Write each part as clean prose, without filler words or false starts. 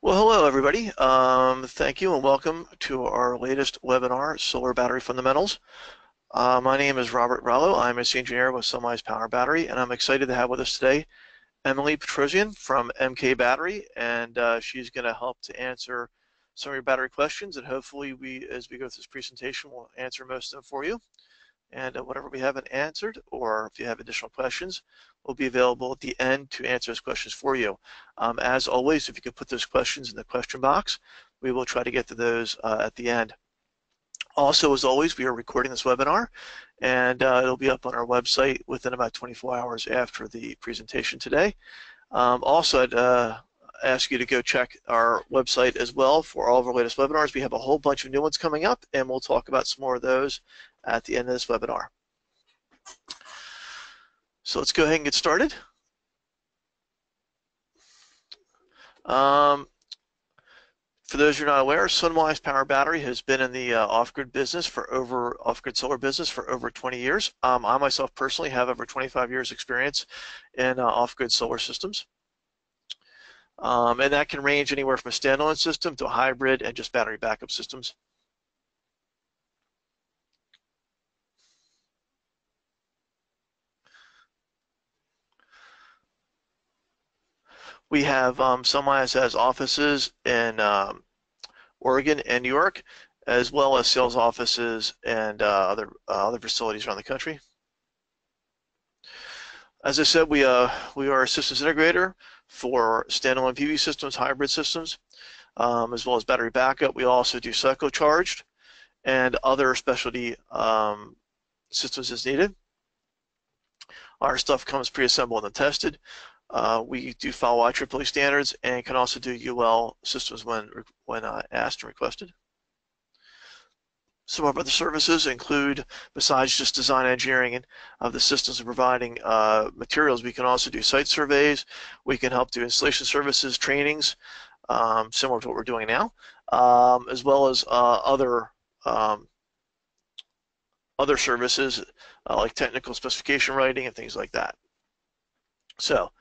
Well, hello everybody. Thank you and welcome to our latest webinar, Solar Battery Fundamentals. My name is Robert Rallo. I'm a senior engineer with SunWize Power Battery, and I'm excited to have with us today Emily Petrosian from MK Battery, and she's going to help to answer some of your battery questions, and hopefully as we go through this presentation, we'll answer most of them for you. And whatever we haven't answered, or if you have additional questions, will be available at the end to answer those questions for you. As always, if you could put those questions in the question box, we will try to get to those at the end. Also, as always, we are recording this webinar, and it'll be up on our website within about 24 hours after the presentation today. Also, I'd ask you to go check our website as well for all of our latest webinars. We have a whole bunch of new ones coming up, and we'll talk about some more of those at the end of this webinar. So let's go ahead and get started. For those who are not aware, SunWize Power Battery has been in the off-grid solar business for over 20 years. I myself personally have over 25 years experience in off-grid solar systems. And that can range anywhere from a standalone system to a hybrid and just battery backup systems. We have SunWize has offices in Oregon and New York, as well as sales offices and other facilities around the country. As I said, we are a systems integrator for standalone PV systems, hybrid systems, as well as battery backup. We also do cycle charged and other specialty systems as needed. Our stuff comes pre-assembled and tested. We do follow IEEE standards and can also do UL systems when asked and requested. Some of our other services include, besides just design engineering of the systems and providing materials, we can also do site surveys. We can help do installation services, trainings, similar to what we're doing now, as well as other services like technical specification writing and things like that. So,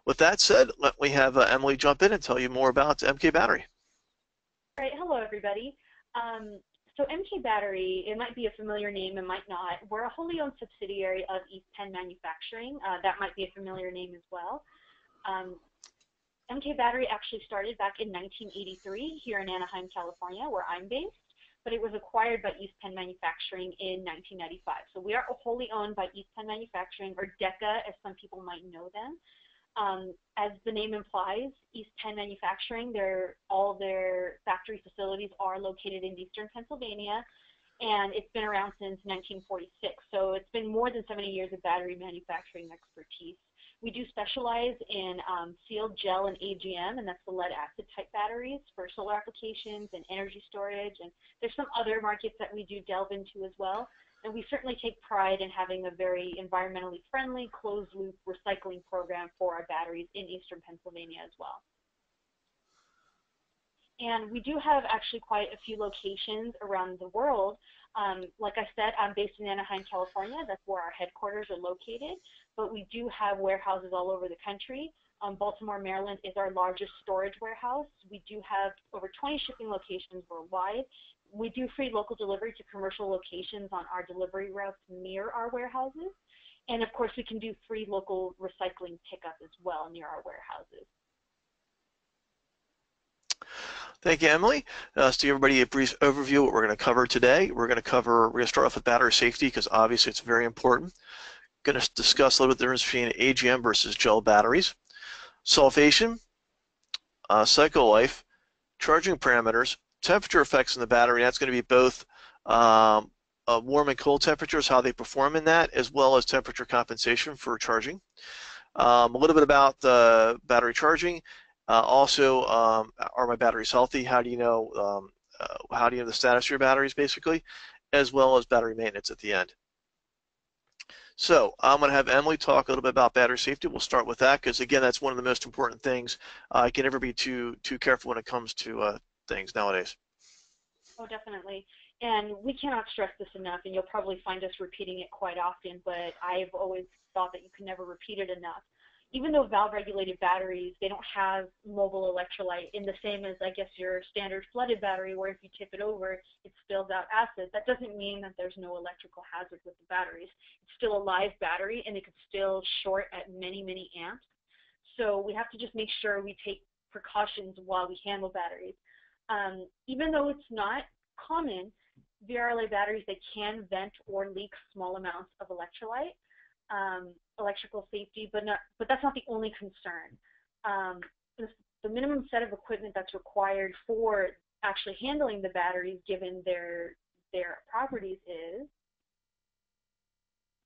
with that said, let me have Emily jump in and tell you more about MK Battery. All right, hello everybody. So MK Battery, it might be a familiar name, it might not. We're a wholly owned subsidiary of East Penn Manufacturing. That might be a familiar name as well. MK Battery actually started back in 1983 here in Anaheim, California, where I'm based, but it was acquired by East Penn Manufacturing in 1995. So we are wholly owned by East Penn Manufacturing, or DEKA, as some people might know them. As the name implies, East Penn Manufacturing, all their factory facilities are located in eastern Pennsylvania, and it's been around since 1946. So it's been more than 70 years of battery manufacturing expertise. We do specialize in sealed gel and AGM, and that's the lead acid type batteries for solar applications and energy storage, and there's some other markets that we do delve into as well. And we certainly take pride in having a very environmentally friendly, closed-loop recycling program for our batteries in eastern Pennsylvania as well. And we do have actually quite a few locations around the world. Like I said, I'm based in Anaheim, California. That's where our headquarters are located. But we do have warehouses all over the country. Baltimore, Maryland is our largest storage warehouse. We do have over 20 shipping locations worldwide. We do free local delivery to commercial locations on our delivery routes near our warehouses. And of course, we can do free local recycling pickup as well near our warehouses. Thank you, Emily. To give everybody a brief overview of what we're going to cover today. We're going to start off with battery safety because obviously it's very important. Going to discuss a little bit the difference between AGM versus gel batteries, sulfation, cycle life, charging parameters, temperature effects in the battery. That's going to be both warm and cold temperatures, how they perform in that, as well as temperature compensation for charging. A little bit about the battery charging. Also, are my batteries healthy? How do you know the status of your batteries, basically, as well as battery maintenance at the end. So I'm going to have Emily talk a little bit about battery safety. We'll start with that because, again, that's one of the most important things. I can never be too careful when it comes to things nowadays. Oh, definitely. And we cannot stress this enough, and you'll probably find us repeating it quite often, but I've always thought that you can never repeat it enough. even though valve-regulated batteries, they don't have mobile electrolyte in the same as, I guess, your standard flooded battery, where if you tip it over, it spills out acid. That doesn't mean that there's no electrical hazard with the batteries. It's still a live battery, and it could still short at many, many amps. So we have to just make sure we take precautions while we handle batteries. Even though it's not common, VRLA batteries, they can vent or leak small amounts of electrolyte. Electrical safety, but that's not the only concern. The minimum set of equipment that's required for actually handling the batteries, given their properties, is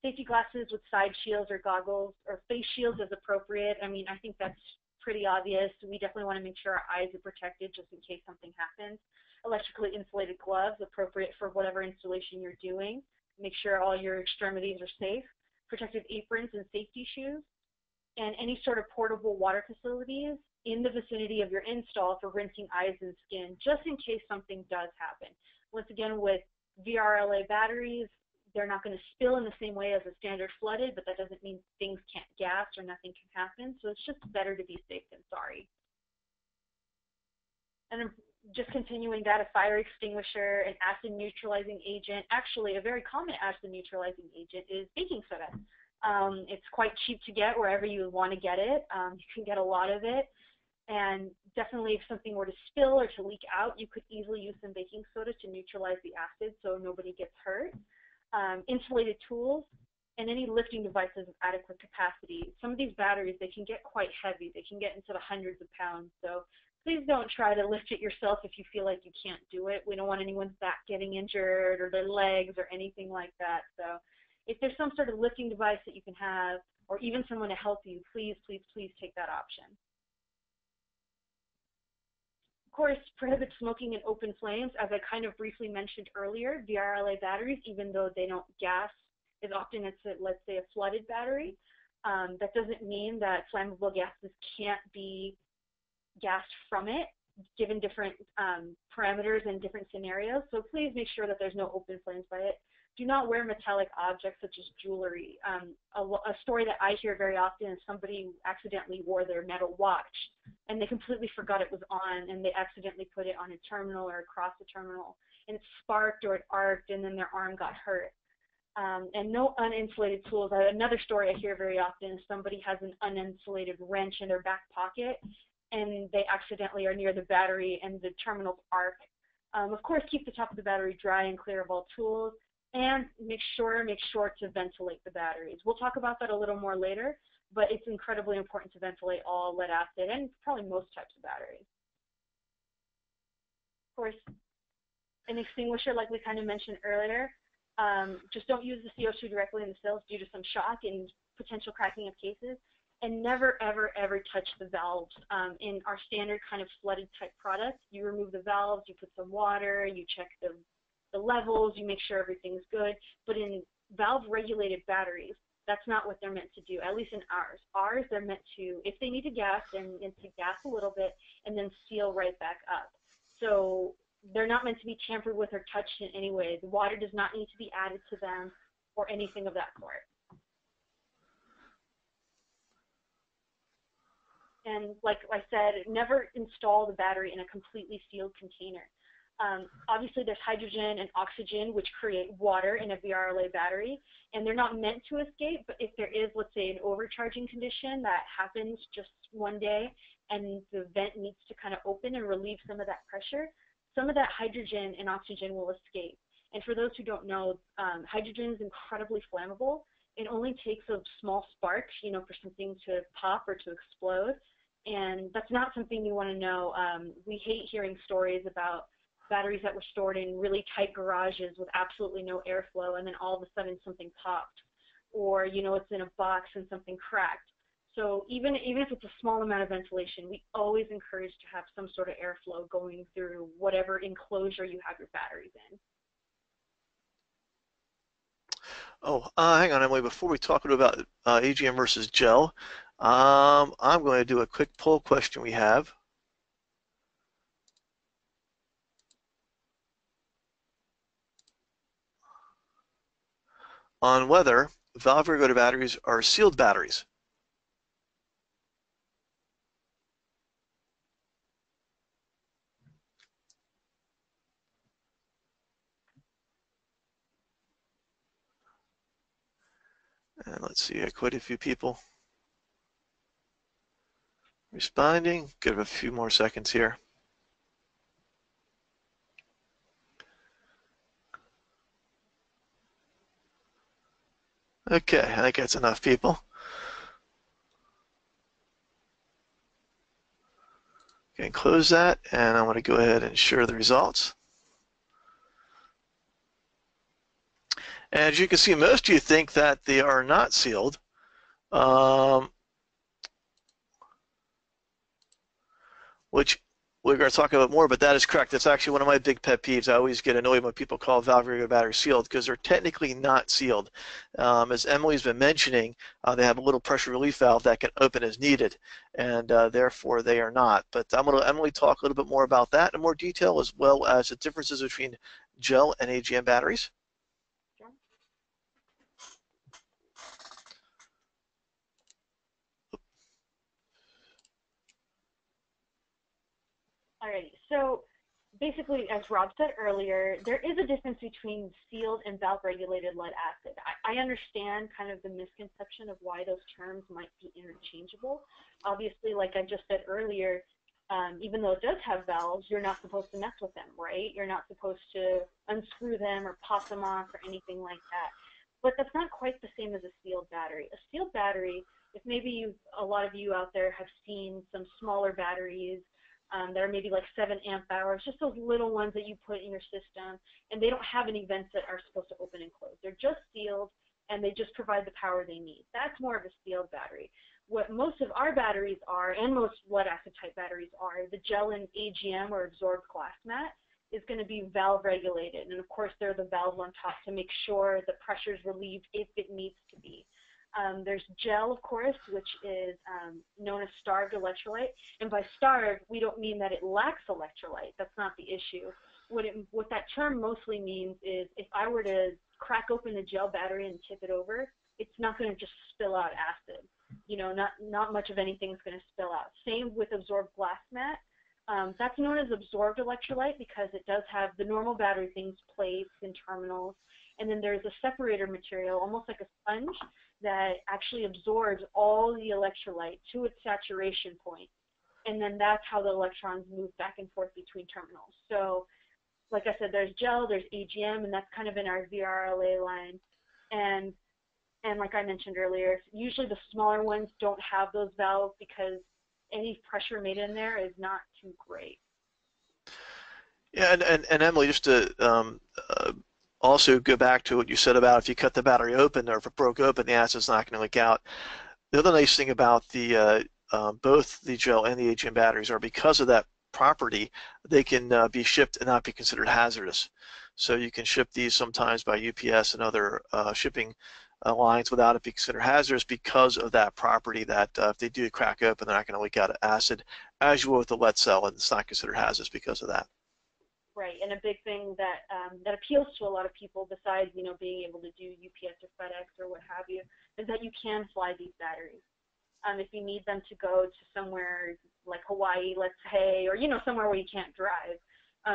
safety glasses with side shields or goggles, or face shields as appropriate. I mean, I think that's pretty obvious. We definitely want to make sure our eyes are protected just in case something happens. Electrically insulated gloves, appropriate for whatever installation you're doing. Make sure all your extremities are safe. Protective aprons and safety shoes, and any sort of portable water facilities in the vicinity of your install for rinsing eyes and skin, just in case something does happen. Once again, with VRLA batteries, they're not going to spill in the same way as a standard flooded, but that doesn't mean things can't gas or nothing can happen. So it's just better to be safe than sorry. And just continuing that, a fire extinguisher, an acid neutralizing agent. Actually, a very common acid neutralizing agent is baking soda. It's quite cheap to get wherever you want to get it. You can get a lot of it. And definitely if something were to spill or to leak out, you could easily use some baking soda to neutralize the acid so nobody gets hurt. Insulated tools and any lifting devices of adequate capacity. Some of these batteries, they can get quite heavy. They can get into the hundreds of pounds. So please don't try to lift it yourself if you feel like you can't do it. We don't want anyone's back getting injured or their legs or anything like that. So if there's some sort of lifting device that you can have, or even someone to help you, please, please, please take that option. Of course, prohibit smoking in open flames. As I kind of briefly mentioned earlier, VRLA batteries, even though they don't gas as often as, let's say, a flooded battery, that doesn't mean that flammable gases can't be gassed from it, given different parameters and different scenarios. So please make sure that there's no open flames by it. Do not wear metallic objects such as jewelry. A story that I hear very often is somebody accidentally wore their metal watch and they completely forgot it was on, and they accidentally put it on a terminal or across the terminal, and it sparked or it arced, and then their arm got hurt. And no uninsulated tools. Another story I hear very often is somebody has an uninsulated wrench in their back pocket, and they accidentally are near the battery and the terminals arc. Of course, keep the top of the battery dry and clear of all tools, and make sure to ventilate the batteries. We'll talk about that a little more later, but it's incredibly important to ventilate all lead acid and probably most types of batteries. Of course, an extinguisher, like we kind of mentioned earlier, just don't use the CO2 directly in the cells due to some shock and potential cracking of cases. And never, ever, ever touch the valves. In our standard kind of flooded type product, you remove the valves, you put some water, you check the levels, you make sure everything's good. But in valve-regulated batteries, that's not what they're meant to do, at least in ours. Ours, they're meant to, if they need to gas, and to gas a little bit and then seal right back up. So they're not meant to be tampered with or touched in any way. The water does not need to be added to them or anything of that sort. And like I said, never install the battery in a completely sealed container. Obviously, there's hydrogen and oxygen, which create water in a VRLA battery, and they're not meant to escape. But if there is, let's say, an overcharging condition that happens just one day, and the vent needs to kind of open and relieve some of that pressure, some of that hydrogen and oxygen will escape. And for those who don't know, hydrogen is incredibly flammable. It only takes a small spark, for something to pop or to explode. And that's not something you want to know. We hate hearing stories about batteries that were stored in really tight garages with absolutely no airflow, and then all of a sudden something popped. Or, it's in a box and something cracked. So even if it's a small amount of ventilation, we always encourage to have some sort of airflow going through whatever enclosure you have your batteries in. Oh, hang on, Emily. Before we talk about AGM versus gel, I'm going to do a quick poll question we have. On whether valve-regulated batteries are sealed batteries. And let's see, quite a few people responding. Give it a few more seconds here. Okay, I think that's enough people. Okay, close that, and I'm going to go ahead and share the results. And as you can see, most of you think that they are not sealed. Which we're going to talk about more, but that is correct. That's actually one of my big pet peeves. I always get annoyed when people call valve regulator batteries sealed because they're technically not sealed. As Emily's been mentioning, they have a little pressure relief valve that can open as needed, and therefore they are not. But I'm going to let Emily talk a little bit more about that in more detail, as well as the differences between gel and AGM batteries. Alrighty, so basically, as Rob said earlier, there is a difference between sealed and valve-regulated lead acid. I understand kind of the misconception of why those terms might be interchangeable. Obviously, like I just said earlier, even though it does have valves, you're not supposed to mess with them, right? You're not supposed to unscrew them or pop them off or anything like that. But that's not quite the same as a sealed battery. A sealed battery, if maybe a lot of you out there have seen some smaller batteries that are maybe like 7 amp hours, just those little ones that you put in your system, and they don't have any vents that are supposed to open and close. They're just sealed, and they just provide the power they need. That's more of a sealed battery. What most of our batteries are, and most lead acid type batteries are, the gel and AGM or absorbed glass mat is going to be valve regulated. And of course, there are the valves on top to make sure the pressure is relieved if it needs to be. There's gel, of course, which is known as starved electrolyte. And by starved, we don't mean that it lacks electrolyte. That's not the issue. What that term mostly means is if I were to crack open the gel battery and tip it over, it's not going to just spill out acid. You know, not much of anything is going to spill out. Same with absorbed glass mat. That's known as absorbed electrolyte because it does have the normal battery things, plates and terminals. And then there's a separator material, almost like a sponge, that actually absorbs all the electrolyte to its saturation point. And then that's how the electrons move back and forth between terminals. So, like I said, there's gel, there's AGM, and that's kind of in our VRLA line. And like I mentioned earlier, usually the smaller ones don't have those valves because any pressure made in there is not too great. Yeah, and Emily, just to also go back to what you said about if you cut the battery open or if it broke open, the acid's not going to leak out. The other nice thing about the both the gel and the AGM batteries are because of that property, they can be shipped and not be considered hazardous. So you can ship these sometimes by UPS and other shipping lines without it being considered hazardous because of that property that if they do crack open, they're not going to leak out acid, as you will with the lead cell, and it's not considered hazardous because of that. Right, and a big thing that that appeals to a lot of people, besides being able to do UPS or FedEx or what have you, is that you can fly these batteries. If you need them to go to somewhere like Hawaii, let's say, or somewhere where you can't drive.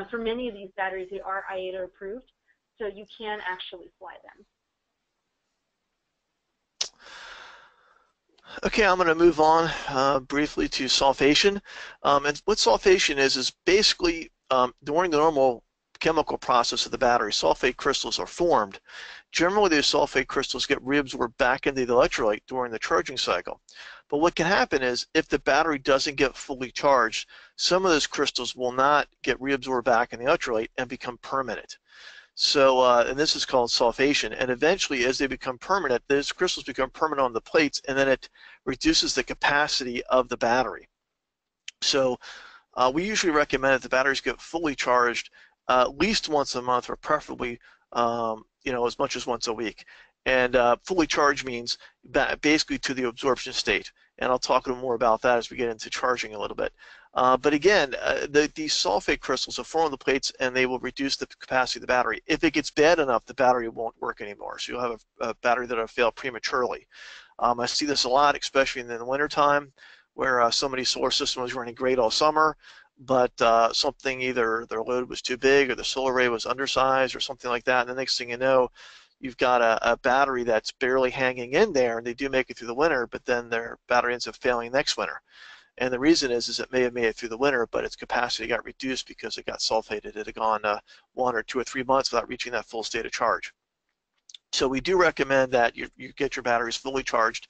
For many of these batteries, they are IATA approved, so you can actually fly them. Okay, I'm going to move on briefly to sulfation. And what sulfation is basically during the normal chemical process of the battery, sulfate crystals are formed. Generally, those sulfate crystals get reabsorbed back into the electrolyte during the charging cycle. But what can happen is if the battery doesn't get fully charged, some of those crystals will not get reabsorbed back in the electrolyte and become permanent. So, and this is called sulfation, and eventually as they become permanent, those crystals become permanent on the plates, and then it reduces the capacity of the battery. So we usually recommend that the batteries get fully charged at least once a month, or preferably as much as once a week. And fully charged means basically to the absorption state, and I'll talk a little more about that as we get into charging a little bit. But again, these sulfate crystals will form on the plates, and they will reduce the capacity of the battery. If it gets bad enough, the battery won't work anymore. So you'll have a battery that will fail prematurely. I see this a lot, especially in the wintertime, where somebody's solar system was running great all summer, but something, either their load was too big or the solar array was undersized or something like that, and the next thing you know, you've got a battery that's barely hanging in there, and they do make it through the winter, but then their battery ends up failing next winter. And the reason is it may have made it through the winter, but its capacity got reduced because it got sulfated. It had gone 1 or 2 or 3 months without reaching that full state of charge. So we do recommend that you get your batteries fully charged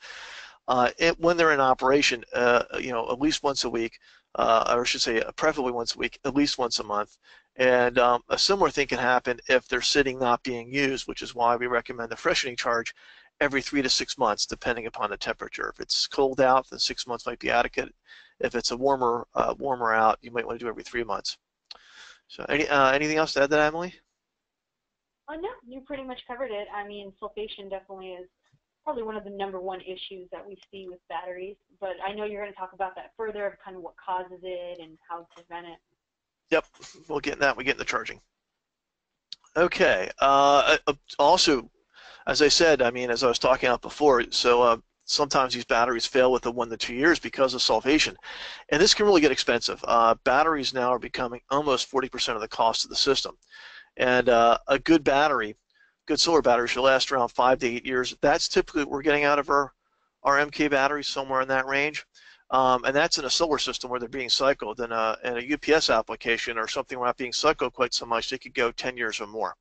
when they're in operation, at least once a week, or I should say preferably once a week, at least once a month. And a similar thing can happen if they're sitting not being used, which is why we recommend the freshening charge every 3 to 6 months, depending upon the temperature. If it's cold out, then 6 months might be adequate. If it's a warmer out, you might want to do every 3 months. So anything else to add to that, Emily? No, you pretty much covered it. I mean, sulfation definitely is probably one of the #1 issues that we see with batteries, but I know you're going to talk about that further, of kind of what causes it and how to prevent it. Yep, we'll get in that. We get in the charging. Okay. Also, as I said, I mean, as I was talking about before, so sometimes these batteries fail within 1 to 2 years because of sulfation, and this can really get expensive. Batteries now are becoming almost 40% of the cost of the system, and a good battery, good solar battery, should last around 5 to 8 years. That's typically what we're getting out of our MK batteries, somewhere in that range. And that's in a solar system where they're being cycled. In a UPS application or something where not being cycled quite so much, they could go 10 years or more.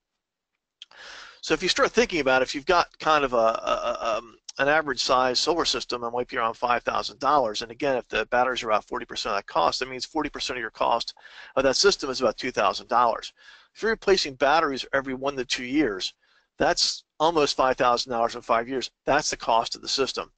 So if you start thinking about it, if you've got kind of an average size solar system, it might be around $5,000. And again, if the batteries are about 40% of that cost, that means 40% of your cost of that system is about $2,000. If you're replacing batteries every 1 to 2 years, that's almost $5,000 in 5 years. That's the cost of the system.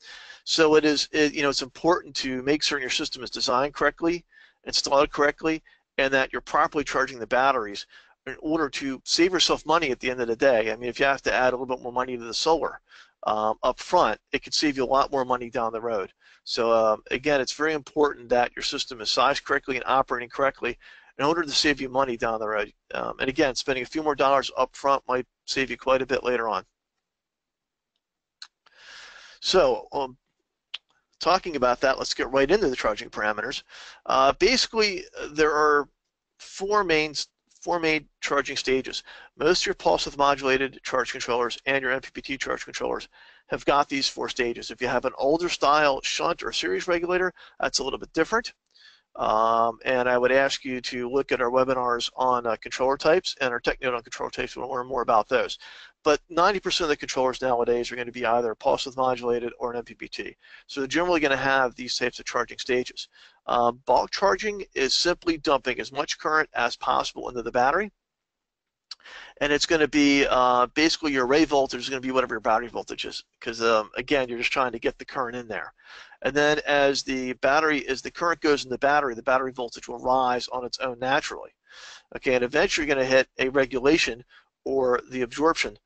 So it's important to make certain your system is designed correctly, installed correctly, and that you're properly charging the batteries in order to save yourself money at the end of the day. I mean, if you have to add a little bit more money to the solar up front, it could save you a lot more money down the road. So again, it's very important that your system is sized correctly and operating correctly in order to save you money down the road. And again, spending a few more dollars up front might save you quite a bit later on. So talking about that, let's get right into the charging parameters. Basically, there are four main charging stages. Most of your pulse width modulated charge controllers and your MPPT charge controllers have got these 4 stages. If you have an older style shunt or series regulator, that's a little bit different. And I would ask you to look at our webinars on controller types and our tech note on controller types to learn more about those. But 90% of the controllers nowadays are going to be either pulse width modulated or an MPPT. So they're generally going to have these types of charging stages. Bulk charging is simply dumping as much current as possible into the battery. And it's going to be basically your array voltage is going to be whatever your battery voltage is, because again, you're just trying to get the current in there. And then as the current goes in the battery voltage will rise on its own naturally. Okay, and eventually you're going to hit a regulation or the absorption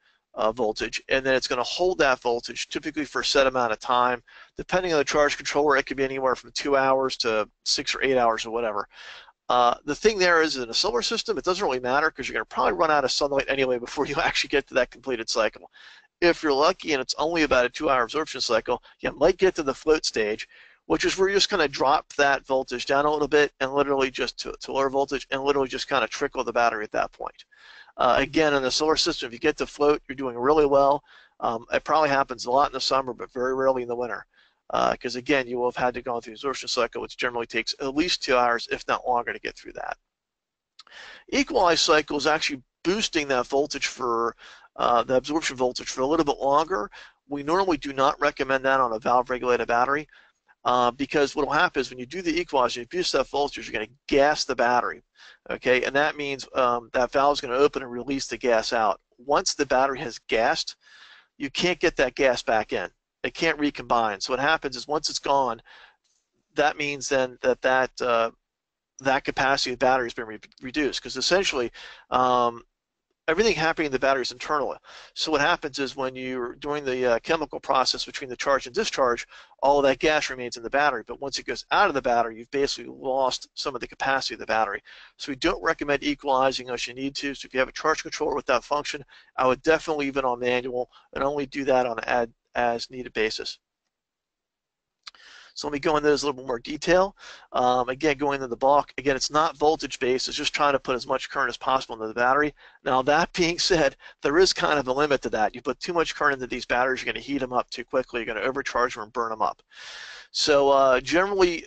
voltage, and then it's going to hold that voltage typically for a set amount of time. Depending on the charge controller, it could be anywhere from 2 hours to 6 or 8 hours or whatever. The thing there is, in a solar system, it doesn't really matter because you're going to probably run out of sunlight anyway before you actually get to that completed cycle. If you're lucky and it's only about a 2-hour absorption cycle, you might get to the float stage, which is where you're just going to drop that voltage down a little bit and literally just to lower voltage and literally just kind of trickle the battery at that point. Again, in the solar system, if you get to float, you're doing really well. It probably happens a lot in the summer, but very rarely in the winter. Because again, you will have had to go through the absorption cycle, which generally takes at least 2 hours, if not longer, to get through that. Equalized cycle is actually boosting that voltage for the absorption voltage for a little bit longer. We normally do not recommend that on a valve-regulated battery because what will happen is when you do the equalizer, you boost that voltage, you're going to gas the battery. Okay, and that means that valve is going to open and release the gas out. Once the battery has gassed, you can't get that gas back in. It can't recombine. So what happens is once it's gone, that means then that capacity of the battery has been reduced, because essentially everything happening in the battery is internal. So what happens is when you're doing the chemical process between the charge and discharge, all of that gas remains in the battery. But once it goes out of the battery, you've basically lost some of the capacity of the battery. So we don't recommend equalizing unless you need to. So if you have a charge controller with that function, I would definitely leave it on manual and only do that on an as needed basis. So let me go into this a little bit more detail. Again, going into the bulk, again, it's not voltage based, it's just trying to put as much current as possible into the battery. Now that being said, there is kind of a limit to that. You put too much current into these batteries, you're going to heat them up too quickly, you're going to overcharge them and burn them up. So generally,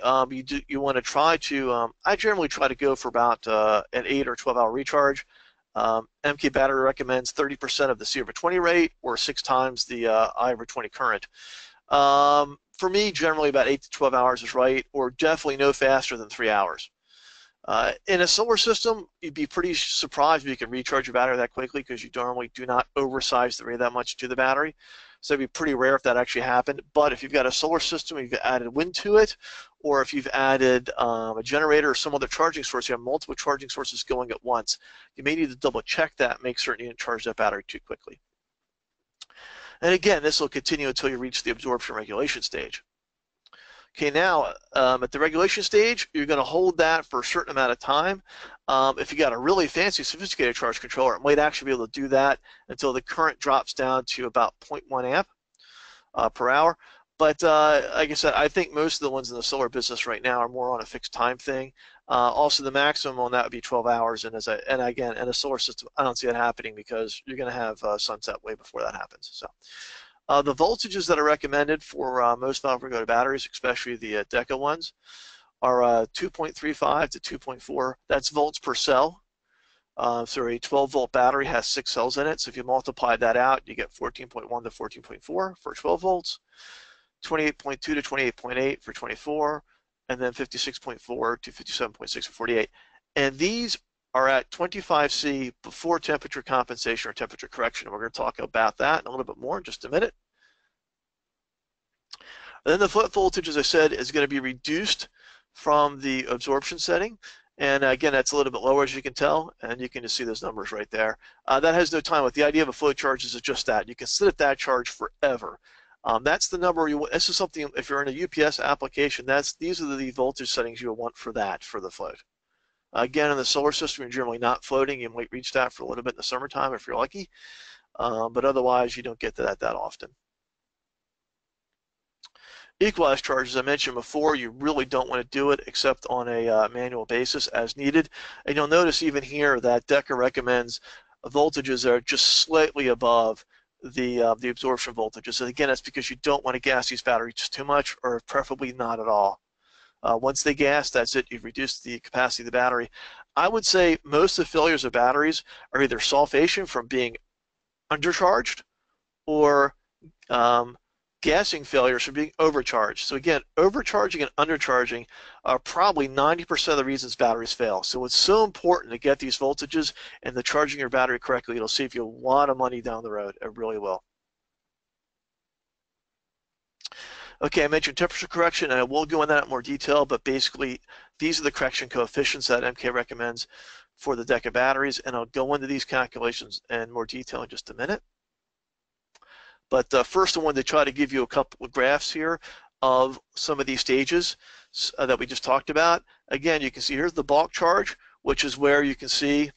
you want to try to, I generally try to go for about an 8 or 12-hour recharge. MK Battery recommends 30% of the C/20 rate or 6 times the I/20 current. For me, generally about 8 to 12 hours is right, or definitely no faster than 3 hours. In a solar system, you'd be pretty surprised if you can recharge your battery that quickly because you normally do not oversize the rate that much to the battery. So it'd be pretty rare if that actually happened. But if you've got a solar system, you've added wind to it, or if you've added a generator or some other charging source, you have multiple charging sources going at once, you may need to double check that, make certain you didn't charge that battery too quickly. And again, this will continue until you reach the absorption regulation stage. Okay, now at the regulation stage, you're going to hold that for a certain amount of time. If you got a really fancy, sophisticated charge controller, it might actually be able to do that until the current drops down to about 0.1 amp per hour. But like I said, I think most of the ones in the solar business right now are more on a fixed time thing. Also, the maximum on that would be 12 hours. And again, in a solar system, I don't see that happening because you're going to have sunset way before that happens. So. The voltages that are recommended for most valve regulated batteries, especially the DEKA ones, are 2.35 to 2.4. That's volts per cell. So a 12-volt battery has 6 cells in it. So if you multiply that out, you get 14.1 to 14.4 for 12 volts, 28.2 to 28.8 for 24, and then 56.4 to 57.6 for 48. And these are at 25C before temperature compensation or temperature correction. And we're going to talk about that in a little bit more in just a minute. And then the float voltage, as I said, is going to be reduced from the absorption setting. And again, that's a little bit lower, as you can tell, and you can just see those numbers right there. That has no time. With the idea of a float charge is just that. You can sit at that charge forever. That's the number this is something, if you're in a UPS application, these are the voltage settings you'll want for that, for the float. Again, in the solar system, you're generally not floating. You might reach that for a little bit in the summertime if you're lucky, but otherwise you don't get to that often. Equalized charge, as I mentioned before, you really don't want to do it except on a manual basis as needed. And you'll notice even here that DEKA recommends voltages that are just slightly above the absorption voltages. And again, that's because you don't want to gas these batteries too much, or preferably not at all. Once they gas, that's it. You've reduced the capacity of the battery. I would say most of the failures of batteries are either sulfation from being undercharged or gassing failures from being overcharged. So again, overcharging and undercharging are probably 90% of the reasons batteries fail. So it's so important to get these voltages and the charging your battery correctly. It'll save you a lot of money down the road. It really will. Okay, I mentioned temperature correction, and I will go into that in more detail, but basically these are the correction coefficients that MK recommends for the DEKA batteries, and I'll go into these calculations in more detail in just a minute. But first, I wanted to try to give you a couple of graphs here of some of these stages that we just talked about. Again, you can see here's the bulk charge, which is where you can see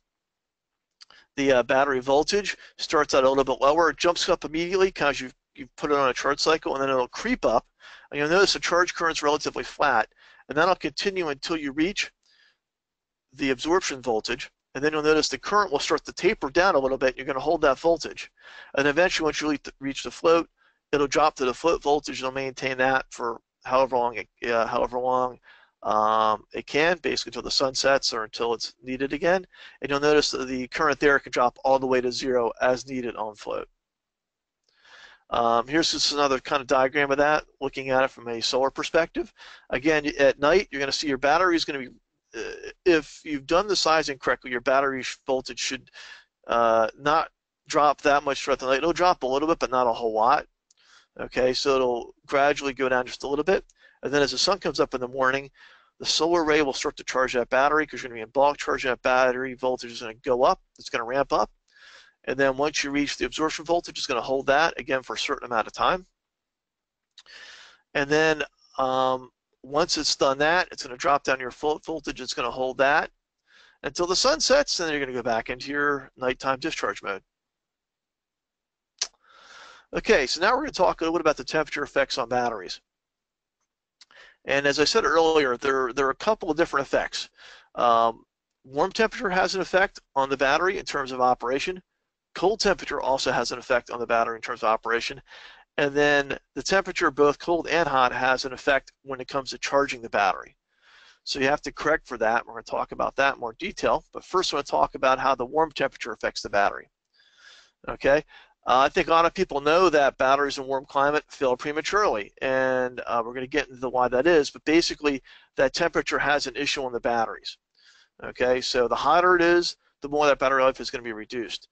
the battery voltage starts out a little bit lower. It jumps up immediately because you put it on a charge cycle, and then it'll creep up. And you'll notice the charge current's relatively flat, and that'll continue until you reach the absorption voltage. And then you'll notice the current will start to taper down a little bit. You're going to hold that voltage. And eventually, once you reach the float, it'll drop to the float voltage. It'll maintain that for however long it can, basically until the sun sets or until it's needed again. And you'll notice that the current there can drop all the way to 0 as needed on float. Here's just another kind of diagram of that, looking at it from a solar perspective. Again, at night, you're going to see your battery is going to be, if you've done the sizing correctly, your battery voltage should not drop that much throughout the night. It'll drop a little bit, but not a whole lot. Okay, so it'll gradually go down just a little bit. And then as the sun comes up in the morning, the solar array will start to charge that battery because you're going to be in bulk charging that battery. Voltage is going to go up. It's going to ramp up. And then once you reach the absorption voltage, it's going to hold that, again, for a certain amount of time. And then once it's done that, it's going to drop down your float voltage. It's going to hold that until the sun sets, and then you're going to go back into your nighttime discharge mode. Okay, so now we're going to talk a little bit about the temperature effects on batteries. And as I said earlier, there are a couple of different effects. Warm temperature has an effect on the battery in terms of operation. Cold temperature also has an effect on the battery in terms of operation. And then the temperature, both cold and hot, has an effect when it comes to charging the battery. So you have to correct for that. We're going to talk about that in more detail. But first, I want to talk about how the warm temperature affects the battery. Okay, I think a lot of people know that batteries in warm climate fail prematurely, and we're going to get into why that is. But basically, that temperature has an issue on the batteries. Okay, so the hotter it is, the more that battery life is going to be reduced.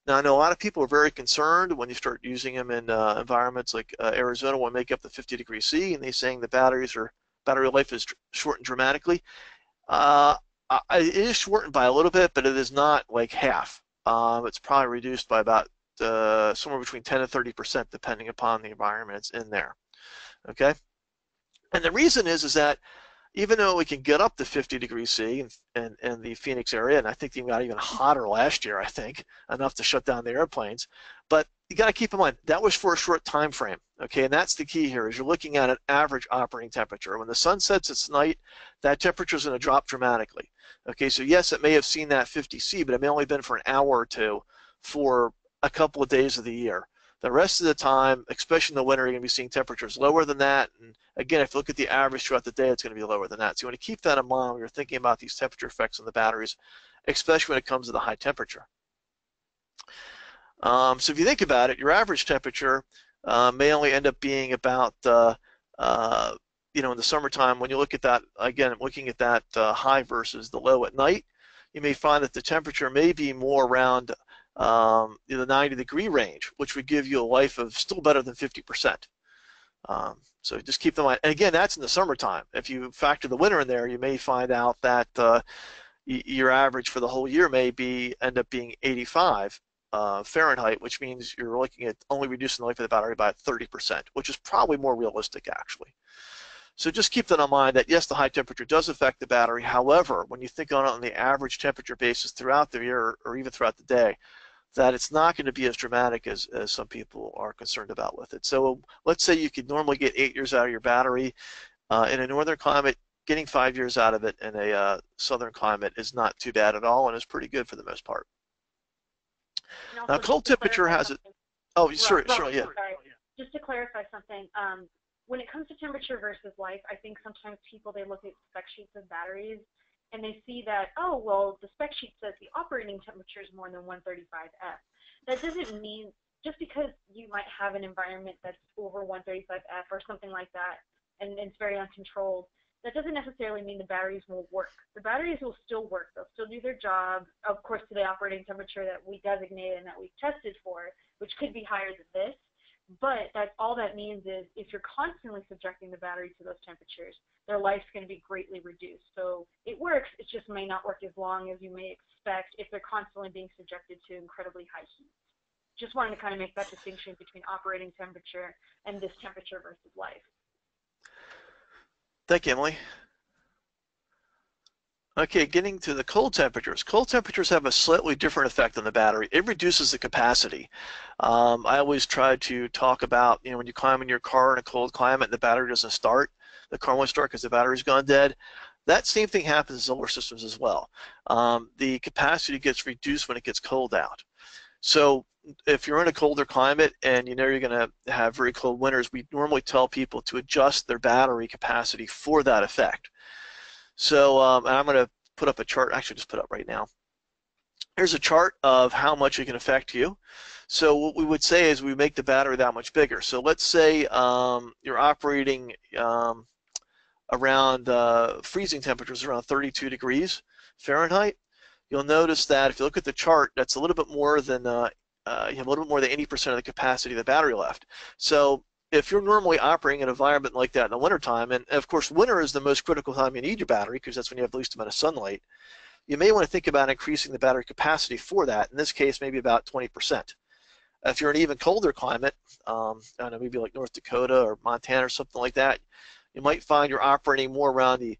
Now, I know a lot of people are very concerned when you start using them in environments like Arizona, will make up to 50 degrees C, and they're saying the battery life is shortened dramatically. It is shortened by a little bit, but it is not like half. It's probably reduced by about somewhere between 10 and 30%, depending upon the environment it's in there. Okay, and the reason is that even though we can get up to 50 degrees C in the Phoenix area, and I think they got even hotter last year, I think, enough to shut down the airplanes, but you got to keep in mind that was for a short time frame, okay? And that's the key here, is you're looking at an average operating temperature. When the sun sets at night, that temperature is going to drop dramatically, okay? So yes, it may have seen that 50 C, but it may only been for an hour or two for a couple of days of the year. The rest of the time, especially in the winter, you're going to be seeing temperatures lower than that. And again, if you look at the average throughout the day, it's going to be lower than that. So you want to keep that in mind when you're thinking about these temperature effects on the batteries, especially when it comes to the high temperature. So if you think about it, your average temperature may only end up being about, in the summertime, when you look at that, again, looking at that high versus the low at night, you may find that the temperature may be more around the 90-degree range, which would give you a life of still better than 50%. So just keep in mind, and again, that's in the summertime. If you factor the winter in there, you may find out that your average for the whole year may end up being 85 Fahrenheit, which means you're looking at only reducing the life of the battery by 30%, which is probably more realistic, actually. So just keep that in mind that, yes, the high temperature does affect the battery. However, when you think on it on the average temperature basis throughout the year or even throughout the day, that it's not going to be as dramatic as some people are concerned about with it. So let's say you could normally get 8 years out of your battery. In a northern climate, getting 5 years out of it in a southern climate is not too bad at all and is pretty good for the most part. Now, cold temperature has it. Oh, sure, yeah. Sorry. Just to clarify something, when it comes to temperature versus life, I think sometimes people, they look at spec sheets of batteries and they see that, oh, well, the spec sheet says the operating temperature is more than 135F. That doesn't mean, just because you might have an environment that's over 135F or something like that, and it's very uncontrolled, that doesn't necessarily mean the batteries won't work. The batteries will still work. They'll still do their job, of course, to the operating temperature that we designated and that we've tested for, which could be higher than this. But all that means is if you're constantly subjecting the battery to those temperatures, their life's going to be greatly reduced. So it works, it just may not work as long as you may expect if they're constantly being subjected to incredibly high heat. Just wanted to kind of make that distinction between operating temperature and this temperature versus life. Thank you, Emily. Okay, getting to the cold temperatures. Cold temperatures have a slightly different effect on the battery. It reduces the capacity. I always try to talk about, when you climb in your car in a cold climate and the battery doesn't start, the car won't start because the battery's gone dead. That same thing happens in solar systems as well. The capacity gets reduced when it gets cold out. So if you're in a colder climate and you're going to have very cold winters, we normally tell people to adjust their battery capacity for that effect. So and I'm going to put up a chart, actually just put up right now. Here's a chart of how much it can affect you. So what we would say is we make the battery that much bigger. So let's say you're operating around freezing temperatures around 32 degrees Fahrenheit. You'll notice that if you look at the chart, that's a little bit more than you have a little bit more than 80% of the capacity of the battery left. So if you're normally operating in an environment like that in the wintertime, and of course winter is the most critical time you need your battery because that's when you have the least amount of sunlight, you may want to think about increasing the battery capacity for that. In this case, maybe about 20%. If you're in an even colder climate, I don't know, maybe like North Dakota or Montana or something like that, you might find you're operating more around the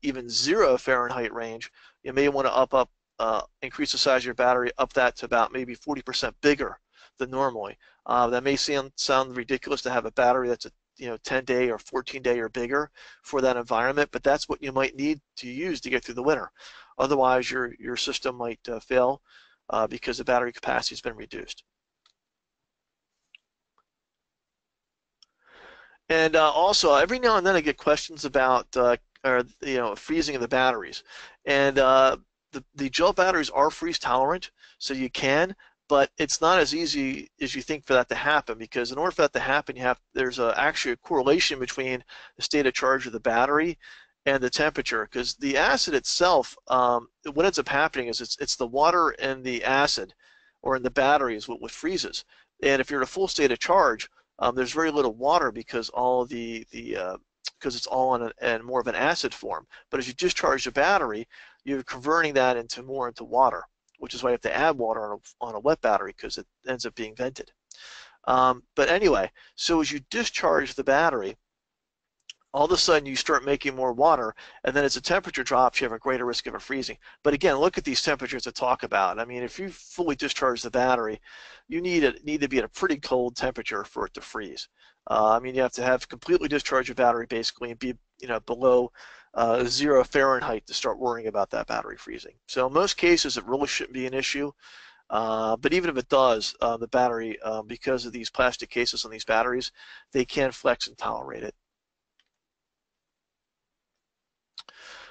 even 0 Fahrenheit range. You may want to increase the size of your battery, up that to about maybe 40% bigger than normally. That may sound ridiculous to have a battery that's 10-day or 14-day or bigger for that environment, but that's what you might need to use to get through the winter. Otherwise, your system might fail because the battery capacity has been reduced. And also, every now and then I get questions about freezing of the batteries. And the gel batteries are freeze tolerant, so you can, but it's not as easy as you think for that to happen, because in order for that to happen, there's actually a correlation between the state of charge of the battery and the temperature, because the acid itself, what ends up happening is it's the water and the acid, or in the battery, is what freezes. And if you're in a full state of charge, there's very little water because because it's all in more of an acid form. But as you discharge the battery, you're converting that into water, which is why you have to add water on a wet battery, because it ends up being vented. But anyway, so as you discharge the battery, all of a sudden you start making more water, and then as the temperature drops, you have a greater risk of it freezing. But again, look at these temperatures to talk about. I mean, if you fully discharge the battery, you need to be at a pretty cold temperature for it to freeze. I mean, you have to have completely discharged your battery basically and be below 0 Fahrenheit to start worrying about that battery freezing. So in most cases, it really shouldn't be an issue. But even if it does, the battery, because of these plastic cases on these batteries, they can flex and tolerate it.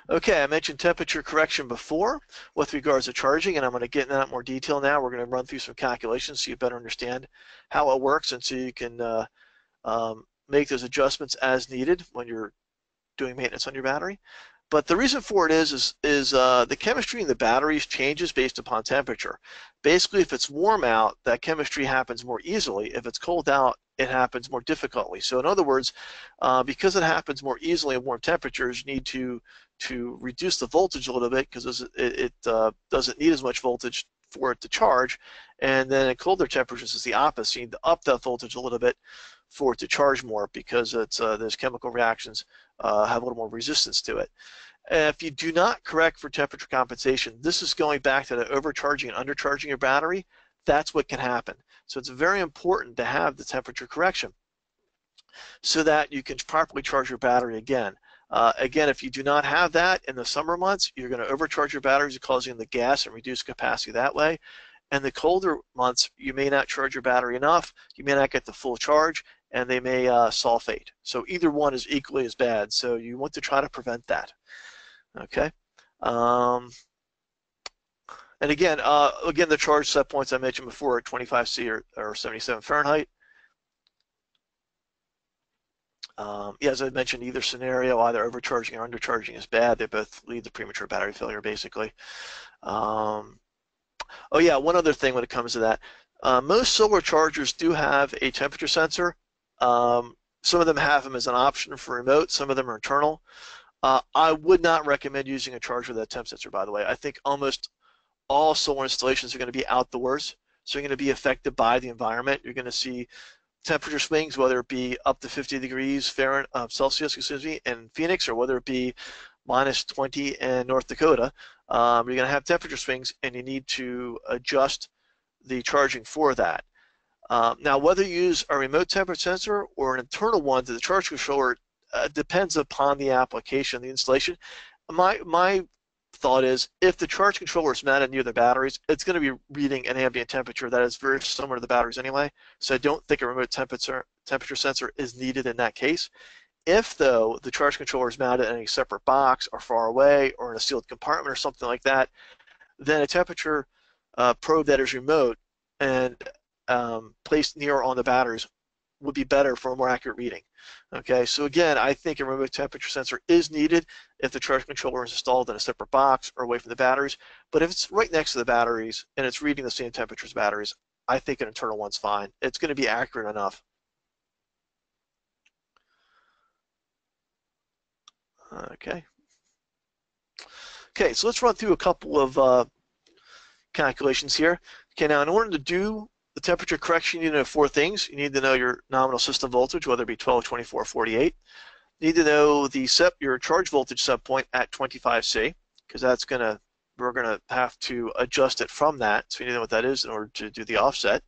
Okay, I mentioned temperature correction before with regards to charging, and I'm going to get into that in more detail now. We're going to run through some calculations so you better understand how it works, and so you can make those adjustments as needed when you're doing maintenance on your battery. But the reason for it is the chemistry in the batteries changes based upon temperature. Basically, if it's warm out, that chemistry happens more easily. If it's cold out, it happens more difficultly. So in other words, because it happens more easily at warm temperatures, you need to reduce the voltage a little bit, because it doesn't need as much voltage for it to charge. And then at colder temperatures, it's the opposite. You need to up that voltage a little bit for it to charge more, because those chemical reactions have a little more resistance to it. If you do not correct for temperature compensation, this is going back to the overcharging and undercharging your battery. That's what can happen. So it's very important to have the temperature correction so that you can properly charge your battery again. Again, if you do not have that in the summer months, you're going to overcharge your batteries, causing the gas and reduce capacity that way. And the colder months, you may not charge your battery enough, you may not get the full charge, and they may sulfate. So either one is equally as bad. So you want to try to prevent that. Okay. And again, the charge set points I mentioned before are 25 C or 77 Fahrenheit. As I mentioned, either scenario, either overcharging or undercharging, is bad. They both lead to premature battery failure, basically. Oh yeah, one other thing when it comes to that. Most solar chargers do have a temperature sensor. Some of them have them as an option for remote. Some of them are internal. I would not recommend using a charger with a temp sensor, by the way. I think almost all solar installations are going to be outdoors, so you're going to be affected by the environment. You're going to see temperature swings, whether it be up to 50 degrees Celsius, in Phoenix, or whether it be minus 20 in North Dakota. You're going to have temperature swings, and you need to adjust the charging for that. Now, whether you use a remote temperature sensor or an internal one to the charge controller depends upon the application, the installation. My thought is, if the charge controller is mounted near the batteries, it's going to be reading an ambient temperature that is very similar to the batteries anyway. So I don't think a remote temperature sensor is needed in that case. If, though, the charge controller is mounted in a separate box or far away or in a sealed compartment or something like that, then a temperature probe that is remote and placed near on the batteries would be better for a more accurate reading. Okay, so again, I think a remote temperature sensor is needed if the charge controller is installed in a separate box or away from the batteries. But if it's right next to the batteries and it's reading the same temperature as batteries, I think an internal one's fine. It's going to be accurate enough. Okay. Okay, so let's run through a couple of calculations here. Okay, now in order to do the temperature correction, you need to know 4 things. You need to know your nominal system voltage, whether it be 12, 24, or 48. You need to know your charge voltage set point at 25 C, because we're gonna have to adjust it from that. So you need to know what that is in order to do the offset.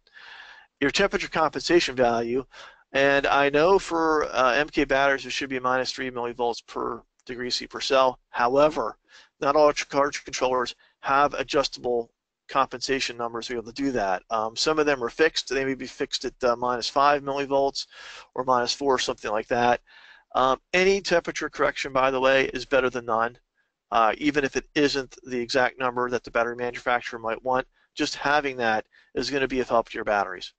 Your temperature compensation value, And I know for MK batteries, it should be minus 3 millivolts per degree C per cell. However, not all charge controllers have adjustable compensation numbers to be able to do that. Some of them are fixed. They may be fixed at minus 5 millivolts or minus 4 or something like that. Any temperature correction, by the way, is better than none. Even if it isn't the exact number that the battery manufacturer might want, just having that is going to be of help to your batteries.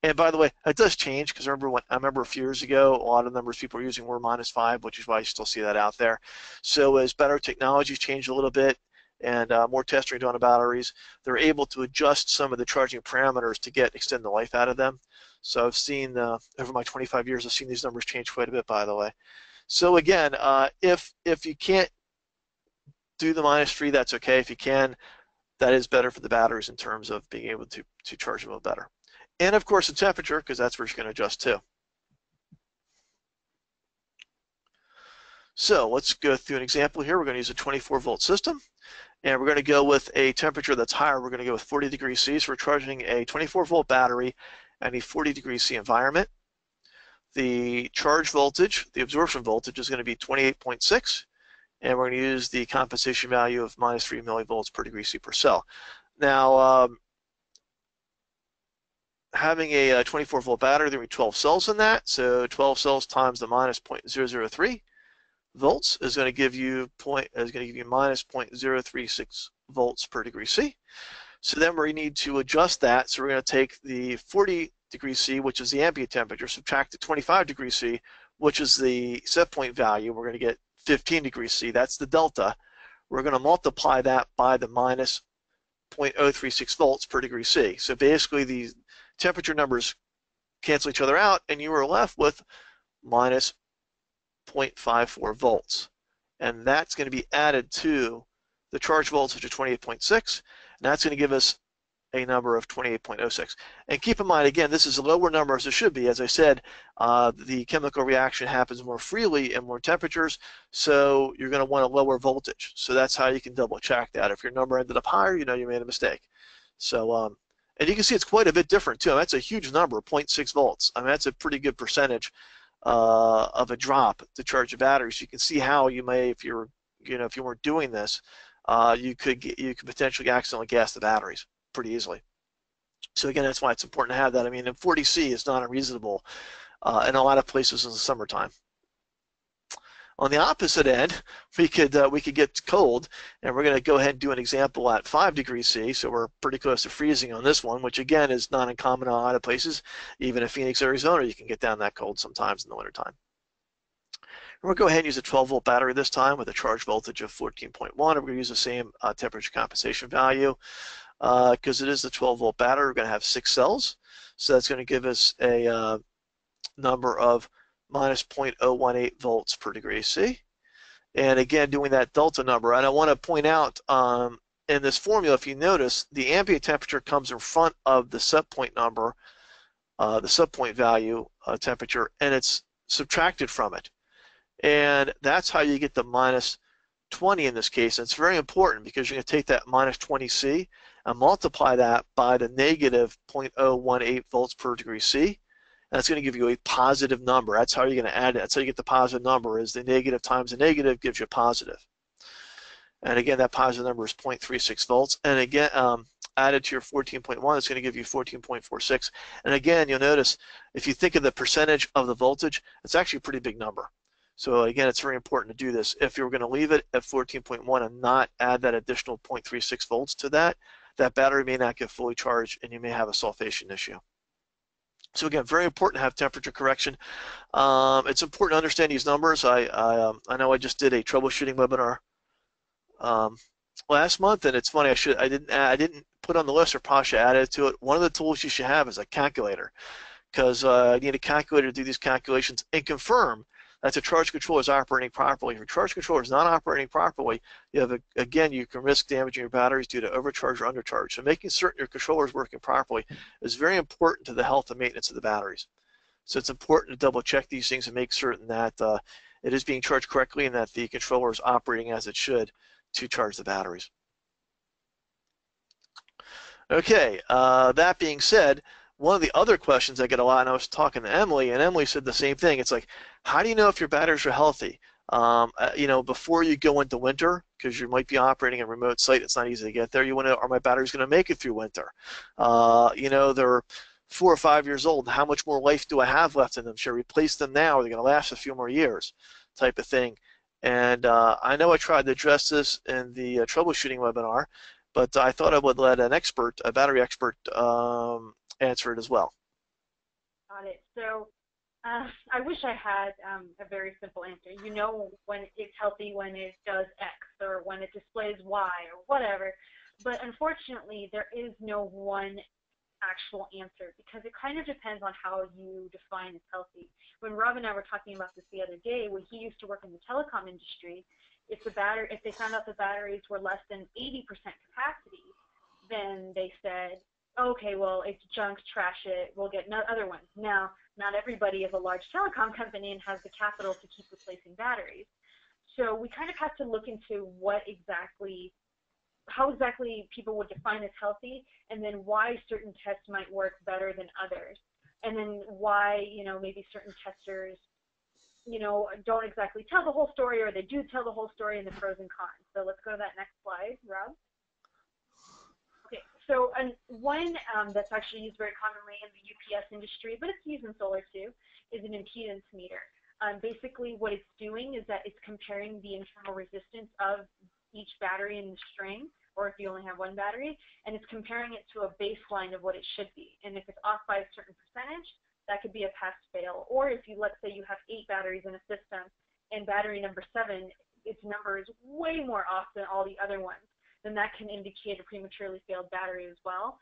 And by the way, it does change because I remember a few years ago, a lot of numbers people were using were minus 5, which is why you still see that out there. So as battery technologies change a little bit and more testing done on batteries, they're able to adjust some of the charging parameters to extend the life out of them. So I've seen, over my 25 years, I've seen these numbers change quite a bit, by the way. So again, if you can't do the minus 3, that's okay. If you can, that is better for the batteries in terms of being able to charge them better. And of course the temperature, because that's where you're going to adjust to. So let's go through an example here. We're going to use a 24-volt system, and we're going to go with a temperature that's higher. We're going to go with 40 degrees C. So we're charging a 24-volt battery and a 40 degrees C environment. The charge voltage, the absorption voltage, is going to be 28.6, and we're going to use the compensation value of minus 3 millivolts per degree C per cell. Now, having a 24-volt battery, there will be 12 cells in that. So 12 cells times the minus 0.003 volts is going to give you minus 0.036 volts per degree C. So then we need to adjust that. So we're going to take the 40 degrees C, which is the ambient temperature, subtract the 25 degrees C, which is the set point value. We're going to get 15 degrees C. That's the delta. We're going to multiply that by the minus 0.036 volts per degree C. So basically the temperature numbers cancel each other out, and you are left with minus 0.54 volts. And that's going to be added to the charge voltage of 28.6, and that's going to give us a number of 28.06. And keep in mind, again, this is a lower number as it should be. As I said, the chemical reaction happens more freely in more temperatures, so you're going to want a lower voltage. So that's how you can double check that. If your number ended up higher, you know you made a mistake. So, and you can see it's quite a bit different too. That's a huge number, 0.6 volts. I mean, that's a pretty good percentage of a drop to charge a battery. So you can see how you may, if you weren't doing this, you could potentially accidentally gas the batteries pretty easily. So again, that's why it's important to have that. I mean, 40C is not unreasonable in a lot of places in the summertime. On the opposite end, we could get cold, and we're going to go ahead and do an example at 5 degrees C. So we're pretty close to freezing on this one, which again is not uncommon in a lot of places. Even in Phoenix, Arizona, you can get down that cold sometimes in the wintertime. We'll go ahead and use a 12-volt battery this time with a charge voltage of 14.1. And we're going to use the same temperature compensation value. Because it is the 12-volt battery, we're going to have 6 cells. So that's going to give us a number of minus 0.018 volts per degree C. And again, doing that delta number. And I want to point out in this formula, if you notice, the ambient temperature comes in front of the set point number, the set point value temperature, and it's subtracted from it. And that's how you get the minus 20 in this case. And it's very important because you're going to take that minus 20C and multiply that by the negative 0.018 volts per degree C. And that's going to give you a positive number. That's how you're going to add it. That's how you get the positive number, is the negative times the negative gives you a positive. And again, that positive number is 0.36 volts. And again, added to your 14.1, it's going to give you 14.46. And again, you'll notice, if you think of the percentage of the voltage, it's actually a pretty big number. So again, it's very important to do this. If you're going to leave it at 14.1 and not add that additional 0.36 volts to that, that battery may not get fully charged, and you may have a sulfation issue. So again, very important to have temperature correction. It's important to understand these numbers. I know I just did a troubleshooting webinar last month, and it's funny, I didn't put on the list, or probably should add it to it. One of the tools you should have is a calculator, because you need a calculator to do these calculations and confirm that the charge controller is operating properly. If your charge controller is not operating properly, again, you can risk damaging your batteries due to overcharge or undercharge. So making certain your controller is working properly is very important to the health and maintenance of the batteries. So it's important to double check these things and make certain that it is being charged correctly and that the controller is operating as it should to charge the batteries. Okay, that being said, one of the other questions I get a lot, and I was talking to Emily, and Emily said the same thing. It's like, how do you know if your batteries are healthy? Before you go into winter, because you might be operating a remote site, it's not easy to get there. You want to, are my batteries going to make it through winter? They're 4 or 5 years old. How much more life do I have left in them? Should I replace them now? Are they going to last a few more years? Type of thing. And I know I tried to address this in the troubleshooting webinar, but I thought I would let an expert, a battery expert, answer it as well. Got it. So I wish I had a very simple answer. You know when it's healthy when it does X or when it displays Y or whatever. But unfortunately, there is no one actual answer because it kind of depends on how you define as healthy. When Rob and I were talking about this the other day, when he used to work in the telecom industry, if they found out the batteries were less than 80% capacity, then they said, okay, well, it's junk, trash it, we'll get other ones. Now, not everybody is a large telecom company and has the capital to keep replacing batteries. So we kind of have to look into how exactly people would define as healthy, and then why certain tests might work better than others. And then why, maybe certain testers, don't exactly tell the whole story, or they do tell the whole story and the pros and cons. So let's go to that next slide, Rob. Okay, so one that's actually used very commonly in the UPS industry, but it's used in solar too, is an impedance meter. Basically what it's doing is that it's comparing the internal resistance of each battery in the string, or if you only have one battery, and it's comparing it to a baseline of what it should be. And if it's off by a certain percentage, that could be a pass-fail. Or if let's say you have 8 batteries in a system, and battery number 7, its number is way more off than all the other ones, then that can indicate a prematurely failed battery as well.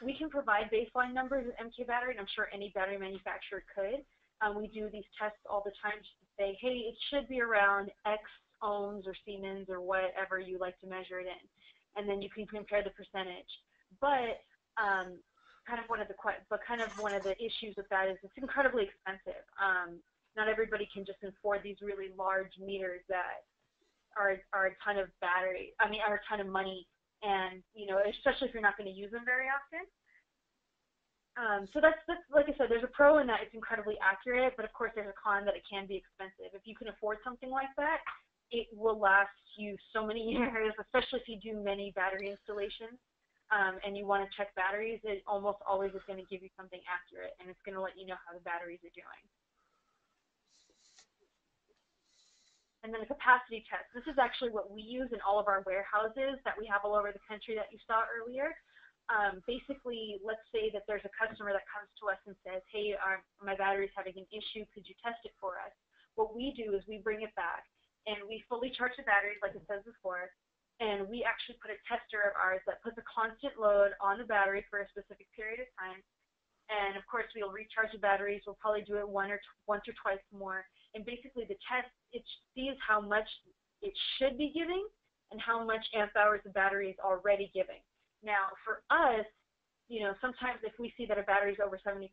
We can provide baseline numbers in MK battery, and I'm sure any battery manufacturer could. We do these tests all the time just to say, hey, it should be around X ohms or Siemens or whatever you like to measure it in, and then you can compare the percentage. But kind of one of the issues with that is it's incredibly expensive. Not everybody can just afford these really large meters that are a ton of are a ton of money, and especially if you're not going to use them very often. So that's like I said, there's a pro in that it's incredibly accurate, but of course there's a con that it can be expensive. If you can afford something like that, it will last you so many years, especially if you do many battery installations and you want to check batteries. It almost always is going to give you something accurate, and it's going to let you know how the batteries are doing. And then a capacity test. This is actually what we use in all of our warehouses that we have all over the country that you saw earlier. Basically, let's say that there's a customer that comes to us and says, hey, my battery's having an issue, could you test it for us? What we do is we bring it back, and we fully charge the batteries like it says before, and we actually put a tester of ours that puts a constant load on the battery for a specific period of time. And of course, we'll recharge the batteries. We'll probably do it once or twice more. And basically, the test, it sees how much it should be giving and how much amp hours the battery is already giving. Now, for us, sometimes if we see that a battery is over 70%,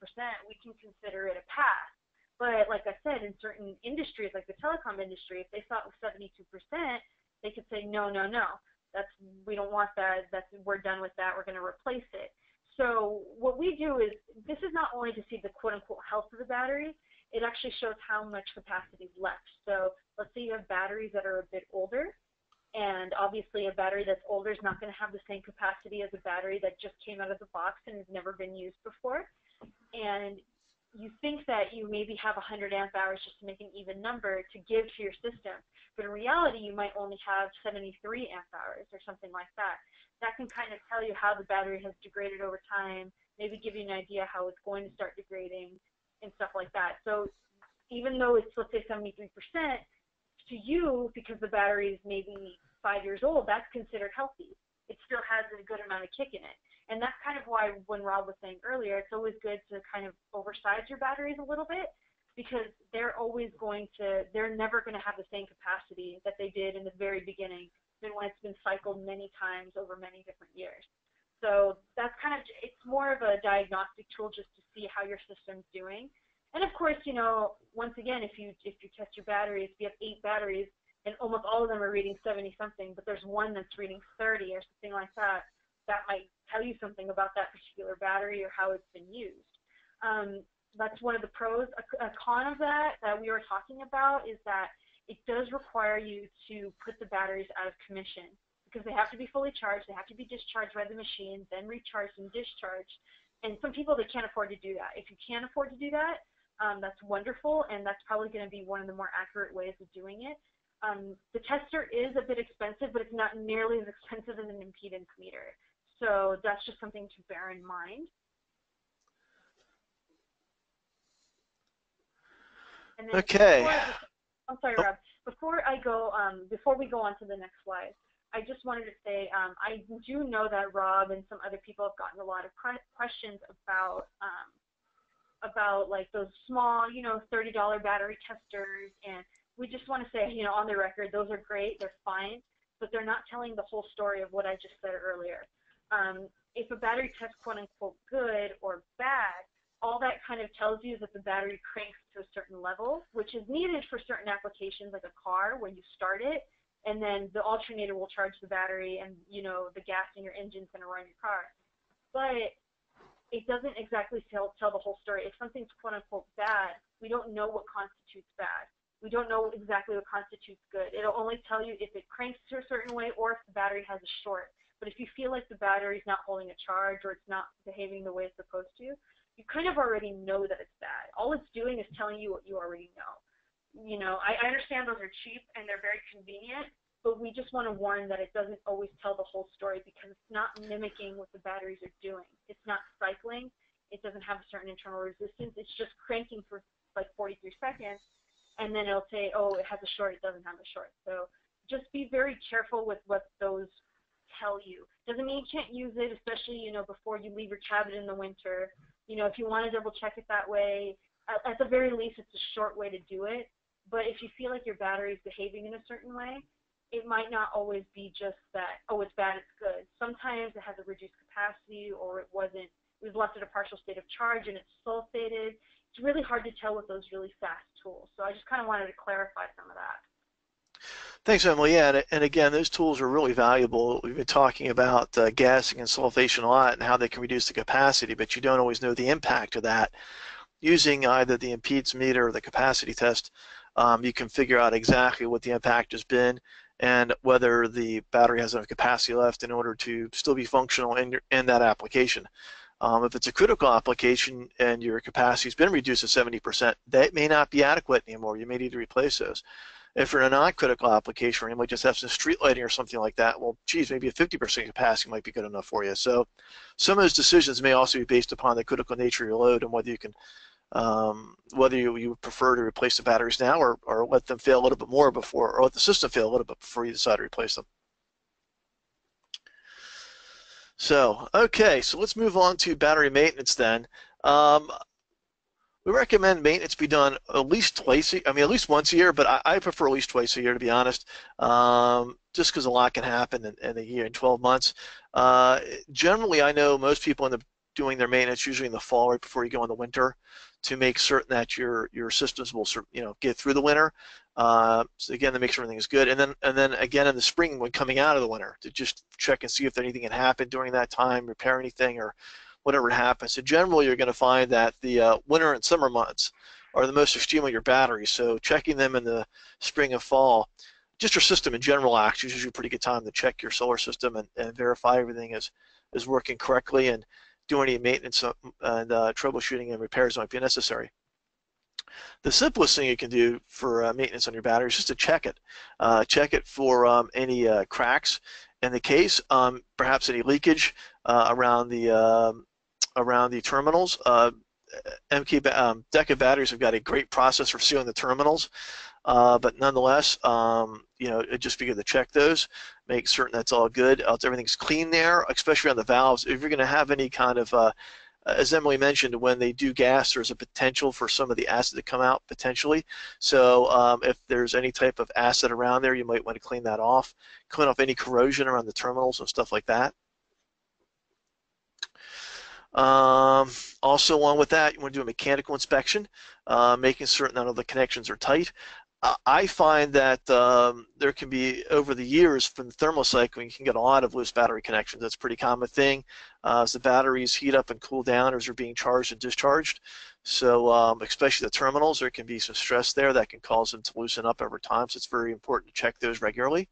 we can consider it a pass. But like I said, in certain industries, like the telecom industry, if they saw it was 72%, they could say, no, we don't want that. We're done with that. We're going to replace it. So what we do is, this is not only to see the quote-unquote health of the battery, it actually shows how much capacity is left. So let's say you have batteries that are a bit older, and obviously a battery that's older is not going to have the same capacity as a battery that just came out of the box and has never been used before. And you think that you maybe have 100 amp hours just to make an even number to give to your system, but in reality you might only have 73 amp hours or something like that. That can kind of tell you how the battery has degraded over time, maybe give you an idea how it's going to start degrading and stuff like that. So even though it's, let's say, 73%, to you, because the battery is maybe 5 years old, that's considered healthy. It still has a good amount of kick in it. And that's kind of why, when Rob was saying earlier, it's always good to kind of oversize your batteries a little bit, because they're never going to have the same capacity that they did in the very beginning than when it's been cycled many times over many different years. So that's kind of, it's more of a diagnostic tool just to see how your system's doing. And of course, once again, if you test your batteries, if you have 8 batteries and almost all of them are reading 70 something, but there's one that's reading 30 or something like that, that might tell you something about that particular battery or how it's been used. That's one of the pros. A con of that we were talking about is that it does require you to put the batteries out of commission because they have to be fully charged, they have to be discharged by the machine, then recharged and discharged. And some people, they can't afford to do that. If you can't afford to do that, that's wonderful, and that's probably going to be one of the more accurate ways of doing it. The tester is a bit expensive, but it's not nearly as expensive as an impedance meter. So that's just something to bear in mind. And then Okay. I'm sorry, Rob. Before we go on to the next slide, I just wanted to say I do know that Rob and some other people have gotten a lot of questions about like those small, $30 battery testers, and we just want to say, on the record, those are great, they're fine, but they're not telling the whole story of what I just said earlier. If a battery tests quote unquote good or bad, all that kind of tells you is that the battery cranks to a certain level, which is needed for certain applications like a car where you start it, and then the alternator will charge the battery, and the gas in your engine's going to run your car. But it doesn't exactly tell the whole story. If something's quote unquote bad, we don't know what constitutes bad. We don't know exactly what constitutes good. It'll only tell you if it cranks to a certain way or if the battery has a short. But if you feel like the battery's not holding a charge or it's not behaving the way it's supposed to, you kind of already know that it's bad. All it's doing is telling you what you already know. I understand those are cheap and they're very convenient, but we just want to warn that it doesn't always tell the whole story because it's not mimicking what the batteries are doing. It's not cycling. It doesn't have a certain internal resistance. It's just cranking for like 43 seconds, and then it'll say, oh, it has a short, it doesn't have a short. So just be very careful with what those tell you. Doesn't mean you can't use it, especially, before you leave your cabin in the winter. If you want to double check it that way, at the very least, it's a short way to do it. But if you feel like your battery is behaving in a certain way, it might not always be just that, oh, it's bad, it's good. Sometimes it has a reduced capacity, or it was left at a partial state of charge and it's sulfated. It's really hard to tell with those really fast tools. So I just kind of wanted to clarify some of that. Thanks, Emily. Yeah, and again, those tools are really valuable. We've been talking about gassing and sulfation a lot and how they can reduce the capacity, but you don't always know the impact of that. Using either the impedance meter or the capacity test, you can figure out exactly what the impact has been and whether the battery has enough capacity left in order to still be functional in that application. If it's a critical application and your capacity has been reduced to 70%, that may not be adequate anymore. You may need to replace those. If you're in a non-critical application where you might just have some street lighting or something like that, well, geez, maybe a 50% capacity might be good enough for you. So some of those decisions may also be based upon the critical nature of your load and whether you can, whether you prefer to replace the batteries now or let them fail a little bit more before, or let the system fail a little bit before you decide to replace them. So, okay, so let's move on to battery maintenance then. We recommend maintenance be done at least twice, at least once a year, but I prefer at least twice a year, to be honest, just because a lot can happen in a year, in 12 months. Generally, I know most people end up doing their maintenance usually in the fall, right before you go in the winter, to make certain that your systems will get through the winter. So again, to make sure everything is good, and then again in the spring when coming out of the winter to just check and see if anything had happened during that time, repair anything or whatever happens. So generally, you're going to find that the winter and summer months are the most extreme with your batteries. So checking them in the spring and fall, just your system in general actually is usually a pretty good time to check your solar system and verify everything is working correctly and do any maintenance and troubleshooting and repairs that might be necessary. The simplest thing you can do for maintenance on your battery is just to check it. Check it for any cracks in the case, perhaps any leakage around the terminals. MK-DEKA batteries have got a great process for sealing the terminals, but nonetheless, it'd just be good to check those, make certain that's all good, everything's clean there, especially on the valves. If you're going to have any kind of, as Emily mentioned, when they do gas, there's a potential for some of the acid to come out potentially. So if there's any type of acid around there, you might want to clean that off, clean off any corrosion around the terminals and stuff like that. Also, along with that, you want to do a mechanical inspection, making certain that all the connections are tight. I find that there can be, over the years from thermal cycling, you can get a lot of loose battery connections. That's a pretty common thing as the batteries heat up and cool down as they're being charged and discharged. So especially the terminals, there can be some stress there that can cause them to loosen up over time. So it's very important to check those regularly.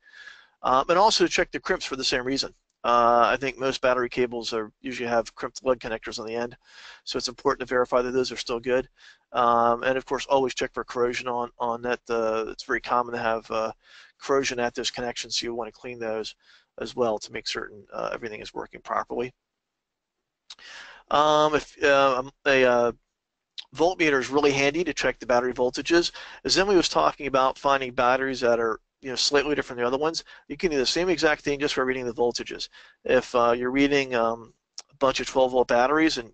And also check the crimps for the same reason. I think most battery cables usually have crimped lead connectors on the end, so it's important to verify that those are still good. And of course, always check for corrosion on that. It's very common to have corrosion at those connections, so you want to clean those as well to make certain everything is working properly. If a voltmeter is really handy to check the battery voltages. As Emily was talking about finding batteries that are slightly different than the other ones, you can do the same exact thing just by reading the voltages. If you're reading a bunch of 12-volt batteries and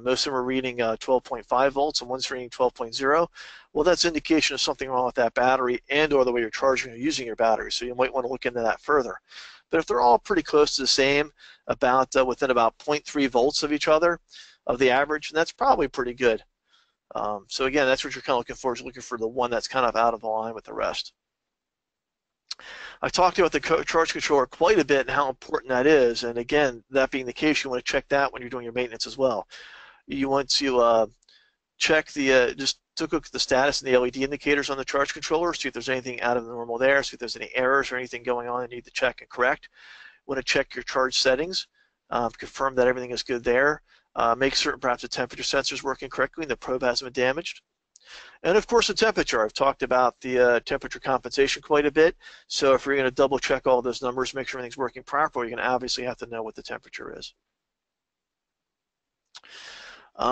most of them are reading 12.5 volts and one's reading 12.0, well, that's indication of something wrong with that battery and or the way you're charging or using your battery, so you might want to look into that further. But if they're all pretty close to the same, within about 0.3 volts of each other, of the average, and that's probably pretty good. So again, that's what you're kind of looking for, is looking for the one that's kind of out of line with the rest. I've talked about the charge controller quite a bit and how important that is, and again, that being the case, you want to check that when you're doing your maintenance as well. You want to check just take a look at the status and the LED indicators on the charge controller, see if there's anything out of the normal there, see if there's any errors or anything going on that you need to check and correct. You want to check your charge settings, confirm that everything is good there. Make certain perhaps the temperature sensor is working correctly and the probe hasn't been damaged. And of course the temperature. I've talked about the temperature compensation quite a bit. So if you're going to double check all those numbers, make sure everything's working properly, you're going to obviously have to know what the temperature is. We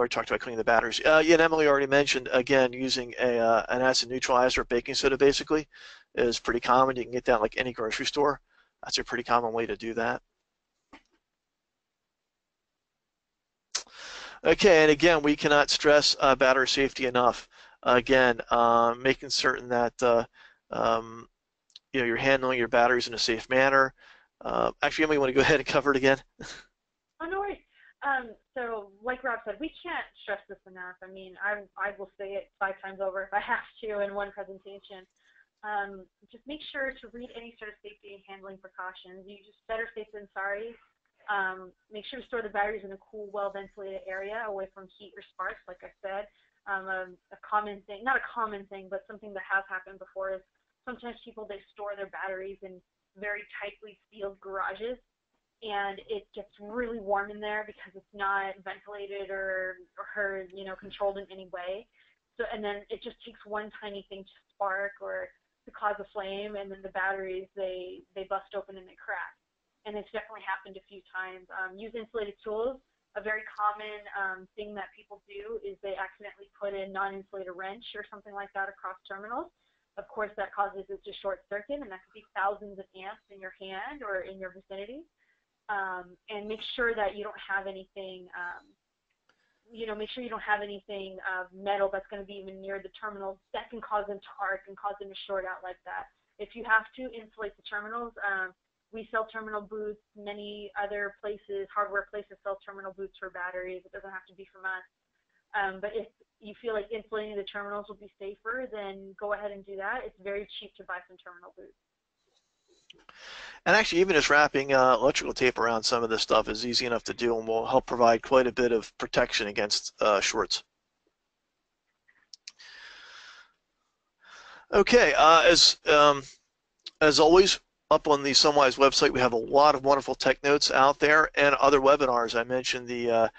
talked about cleaning the batteries. Yeah, and Emily already mentioned, again, using an acid neutralizer or baking soda basically is pretty common. You can get that like any grocery store. That's a pretty common way to do that. Okay, and again, we cannot stress battery safety enough. Again, making certain that you're handling your batteries in a safe manner. Actually, Emily, you want to go ahead and cover it again? Oh, no worries. So, like Rob said, we can't stress this enough. I mean, I will say it 5 times over if I have to in one presentation. Just make sure to read any sort of safety and handling precautions. You just better safe than sorry. Make sure to store the batteries in a cool, well-ventilated area away from heat or sparks, like I said. A common thing, not a common thing, but something that has happened before is sometimes they store their batteries in very tightly sealed garages, and it gets really warm in there because it's not ventilated or controlled in any way. So, and then it just takes one tiny thing to spark or to cause a flame, and then the batteries, they bust open and they crack. And it's definitely happened a few times. Use insulated tools. A very common thing that people do is they accidentally put a non-insulated wrench or something like that across terminals. Of course, that causes it to short circuit, and that could be thousands of amps in your hand or in your vicinity. And make sure that you don't have anything, make sure you don't have anything of metal that's going to be even near the terminals that can cause them to arc and cause them to short out like that. If you have to insulate the terminals, we sell terminal boots. Many other places, hardware places, sell terminal boots for batteries. It doesn't have to be from us. But if you feel like insulating the terminals will be safer, then go ahead and do that. It's very cheap to buy some terminal boots. And actually, even just wrapping electrical tape around some of this stuff is easy enough to do and will help provide quite a bit of protection against shorts. Okay, as always, up on the SunWize website, we have a lot of wonderful tech notes out there and other webinars. I mentioned the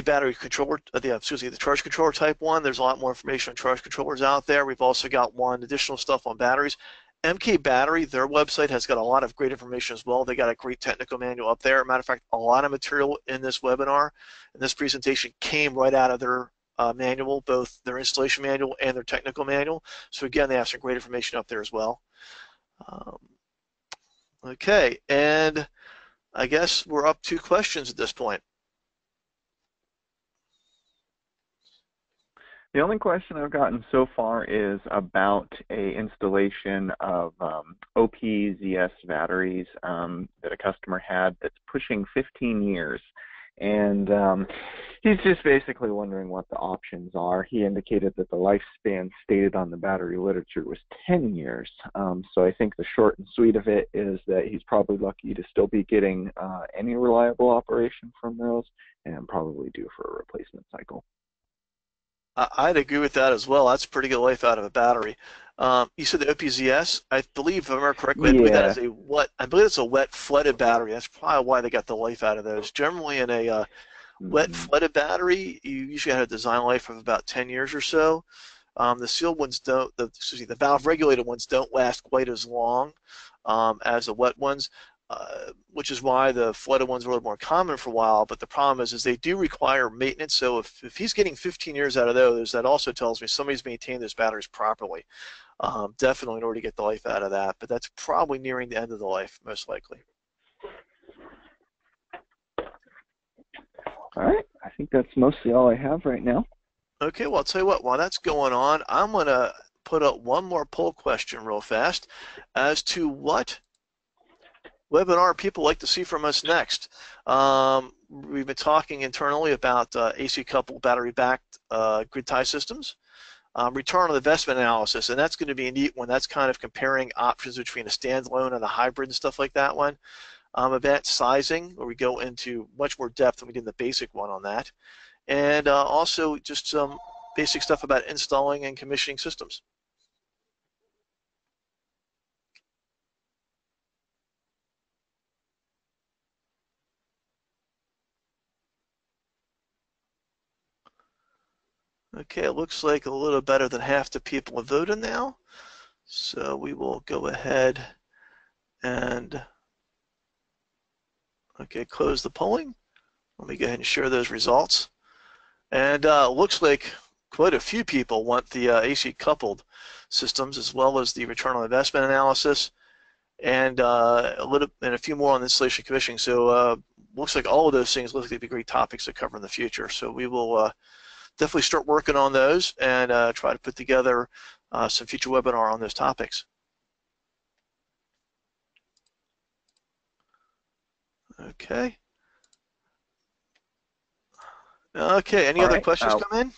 battery controller, the charge controller type 1. There's a lot more information on charge controllers out there. We've also got additional stuff on batteries. MK Battery, their website has got a lot of great information as well. They got a great technical manual up there. Matter of fact, a lot of material in this webinar, in this presentation, came right out of their manual, both their installation manual and their technical manual. So again, they have some great information up there as well. Okay, and I guess we're up to questions at this point. The only question I've gotten so far is about a installation of OPZS batteries that a customer had that's pushing 15 years. And he's just basically wondering what the options are. He indicated that the lifespan stated on the battery literature was 10 years. So I think the short and sweet of it is that he's probably lucky to still be getting any reliable operation from those, and probably due for a replacement cycle. I'd agree with that as well. That's a pretty good life out of a battery. You said the OPZS, I believe, if I remember correctly, I believe that is a wet, I believe it's a wet flooded battery. That's probably why they got the life out of those. Generally in a wet flooded battery, you usually have a design life of about 10 years or so. The sealed ones don't, the valve regulated ones don't last quite as long as the wet ones. Which is why the flooded ones are a little more common for a while, but the problem is they do require maintenance. So if he's getting 15 years out of those, that also tells me somebody's maintained those batteries properly. Definitely in order to get the life out of that, but that's probably nearing the end of the life, most likely. All right, I think that's mostly all I have right now. Okay, well, I'll tell you what, while that's going on, I'm going to put up one more poll question real fast as to what webinar people like to see from us next. We've been talking internally about AC coupled battery backed grid tie systems, return on investment analysis, and that's going to be a neat one. That's kind of comparing options between a standalone and a hybrid and stuff like that one. Advanced sizing, where we go into much more depth than we did in the basic one on that, and also just some basic stuff about installing and commissioning systems. Okay, it looks like a little better than half the people have voted now. So we will go ahead and close the polling. Let me go ahead and share those results. And it looks like quite a few people want the AC coupled systems as well as the return on investment analysis, and a few more on installation commissioning. So looks like all of those things look like they'd be great topics to cover in the future. So we will definitely start working on those and try to put together some future webinar on those topics. Okay. Okay, any other questions come in?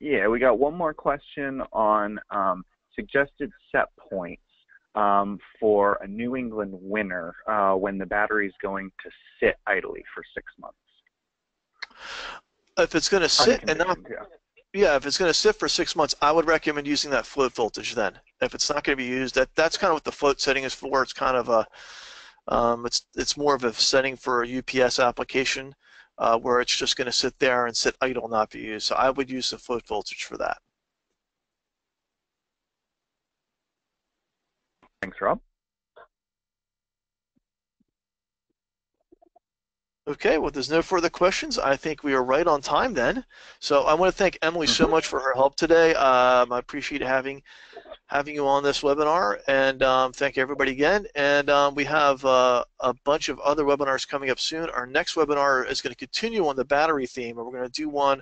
Yeah, we got one more question on suggested set points for a New England winter when the battery is going to sit idly for 6 months. If it's going to sit and not, yeah, if it's going to sit for 6 months, I would recommend using that float voltage then. If it's not going to be used, that's kind of what the float setting is for. It's kind of a, it's more of a setting for a UPS application where it's just going to sit there and sit idle, not be used. So I would use the float voltage for that. Thanks, Rob. Okay, well, there's no further questions. I think we are right on time then. So I want to thank Emily so much for her help today. I appreciate having you on this webinar, and thank everybody again. And we have a bunch of other webinars coming up soon. Our next webinar is going to continue on the battery theme, and we're going to do one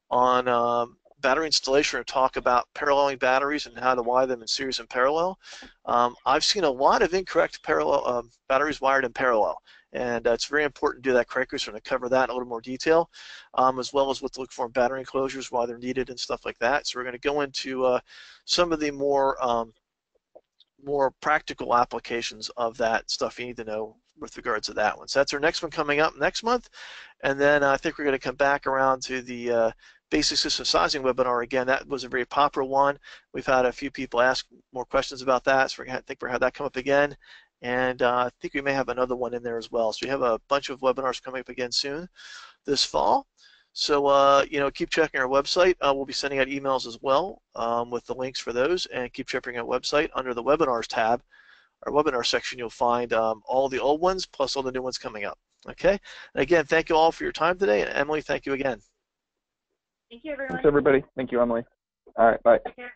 on battery installation and talk about paralleling batteries and how to wire them in series and parallel. I've seen a lot of incorrect parallel batteries wired in parallel, and it's very important to do that correctly. So we're going to cover that in a little more detail, as well as what to look for in battery enclosures, why they're needed, and stuff like that. So we're going to go into some of the more practical applications of that stuff you need to know with regards to that one. So that's our next one coming up next month, and then I think we're going to come back around to the basic system sizing webinar again. That was a very popular one. We've had a few people ask more questions about that, so I think we're going to have that come up again. And I think we may have another one in there as well. So we have a bunch of webinars coming up again soon this fall. So, you know, keep checking our website. We'll be sending out emails as well with the links for those, and keep checking our website. Under the webinars tab, our webinar section, you'll find all the old ones plus all the new ones coming up. Okay. And again, thank you all for your time today. And Emily, thank you again. Thank you, everyone. Thanks, everybody. Thank you, Emily. All right, bye. Take care.